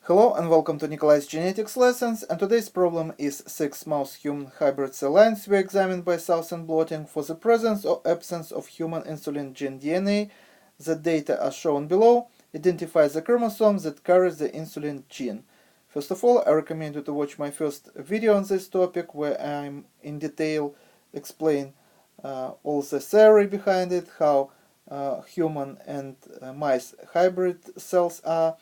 Hello and welcome to Nikolai's genetics lessons, and today's problem is 6 mouse-human hybrid cell lines we examined by Southern blotting for the presence or absence of human insulin gene DNA. The data are shown below. Identify the chromosome that carries the insulin gene. First of all, I recommend you to watch my first video on this topic where I'm in detail explain all the theory behind it, how human and mice hybrid cells are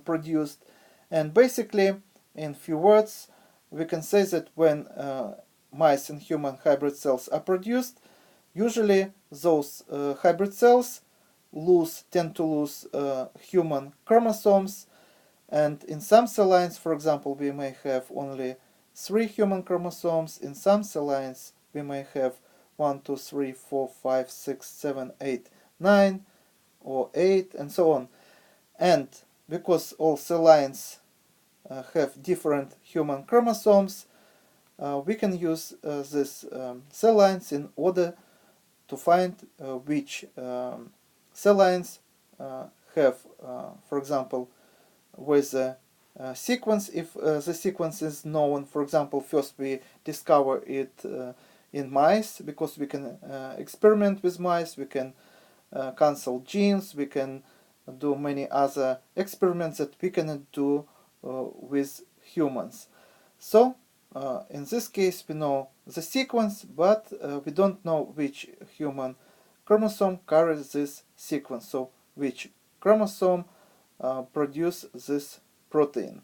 produced. And basically, in few words, we can say that when mice and human hybrid cells are produced, usually those hybrid cells tend to lose human chromosomes, and in some cell lines, for example, we may have only 3 human chromosomes. In some cell lines, we may have 1, 2, 3, 4, 5, 6, 7, 8, 9, or 8, and so on. And because all cell lines have different human chromosomes, we can use these cell lines in order to find which cell lines have, for example, with the sequence, if the sequence is known. For example, first we discover it in mice, because we can experiment with mice, we can cancel genes, we can do many other experiments that we cannot do with humans. So in this case we know the sequence, but we don't know which human chromosome carries this sequence, so which chromosome produce this protein.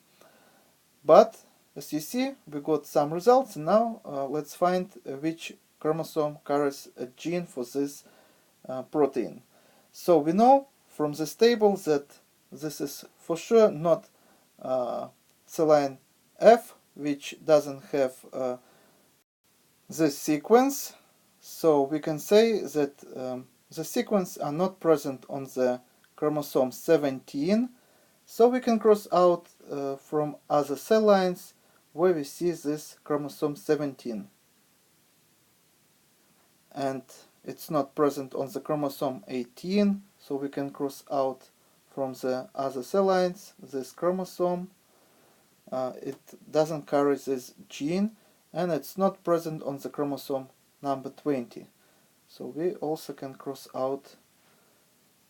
But as you see, we got some results. Now let's find which chromosome carries a gene for this protein. So we know from this table that this is for sure not cell line F, which doesn't have this sequence. So we can say that the sequence are not present on the chromosome 17. So we can cross out from other cell lines where we see this chromosome 17. And it's not present on the chromosome 18, so we can cross out from the other cell lines this chromosome. It doesn't carry this gene, and it's not present on the chromosome number 20. So we also can cross out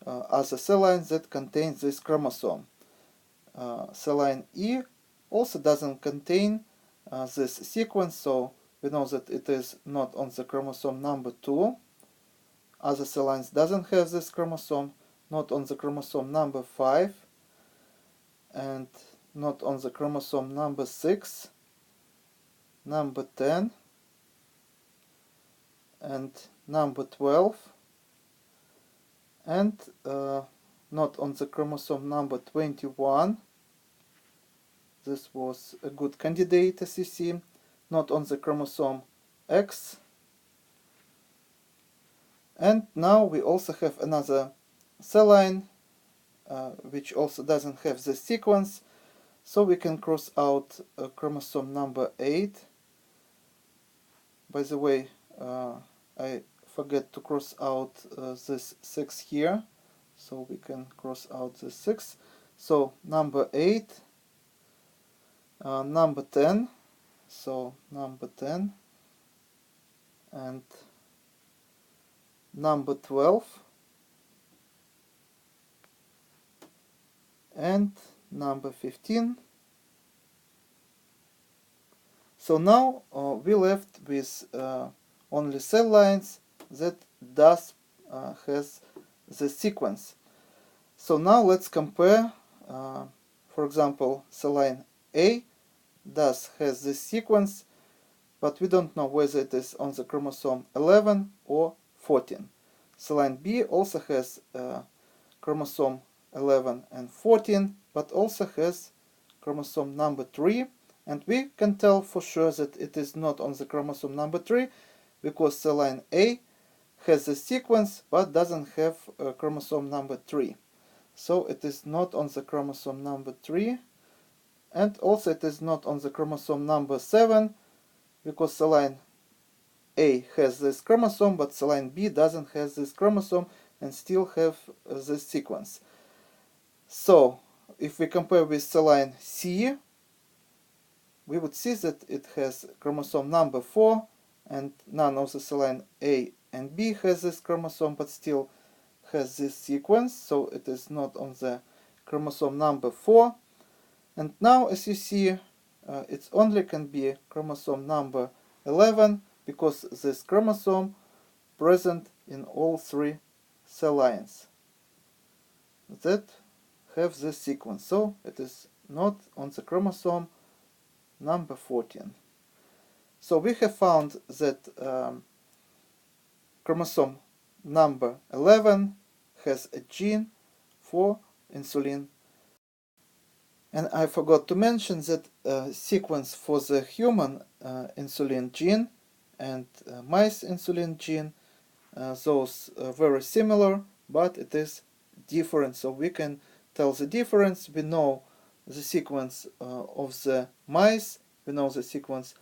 other cell lines that contain this chromosome. Cell line E also doesn't contain this sequence, so we know that it is not on the chromosome number 2. Other cell lines doesn't have this chromosome, not on the chromosome number 5, and not on the chromosome number 6, number 10, and number 12, and not on the chromosome number 21. This was a good candidate, as you see. Not on the chromosome X. And now we also have another cell line which also doesn't have this sequence, so we can cross out chromosome number 8. By the way, I forget to cross out this 6 here, so we can cross out this 6. So number 8, number 10, so number 10, and number 12, and number 15. So now we left with only cell lines that does has the sequence. So now let's compare. For example, cell line A does has this sequence, but we don't know whether it is on the chromosome 11 or 14. Cell line B also has chromosome 11 and 14, but also has chromosome number 3, and we can tell for sure that it is not on the chromosome number 3 because cell line A has the sequence but doesn't have chromosome number 3. So it is not on the chromosome number 3, and also it is not on the chromosome number 7 because cell line A has this chromosome, but cell line B doesn't have this chromosome and still have this sequence. So if we compare with cell line C, we would see that it has chromosome number 4, and none of the cell line A and B has this chromosome, but still has this sequence, so it is not on the chromosome number 4. And now, as you see, it only can be chromosome number 11, because this chromosome present in all 3 cell lines that have this sequence, so it is not on the chromosome number 14. So we have found that chromosome number 11 has a gene for insulin. And I forgot to mention that sequence for the human insulin gene and mice insulin gene, those are very similar, but it is different. So we can tell the difference. We know the sequence of the mice, we know the sequence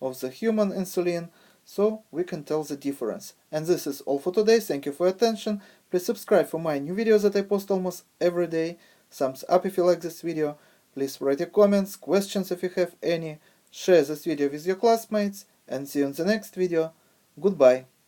of the human insulin, so we can tell the difference. And this is all for today. Thank you for your attention. Please subscribe for my new videos that I post almost every day. Thumbs up if you like this video. Please write your comments, questions if you have any. Share this video with your classmates, and see you in the next video. Goodbye.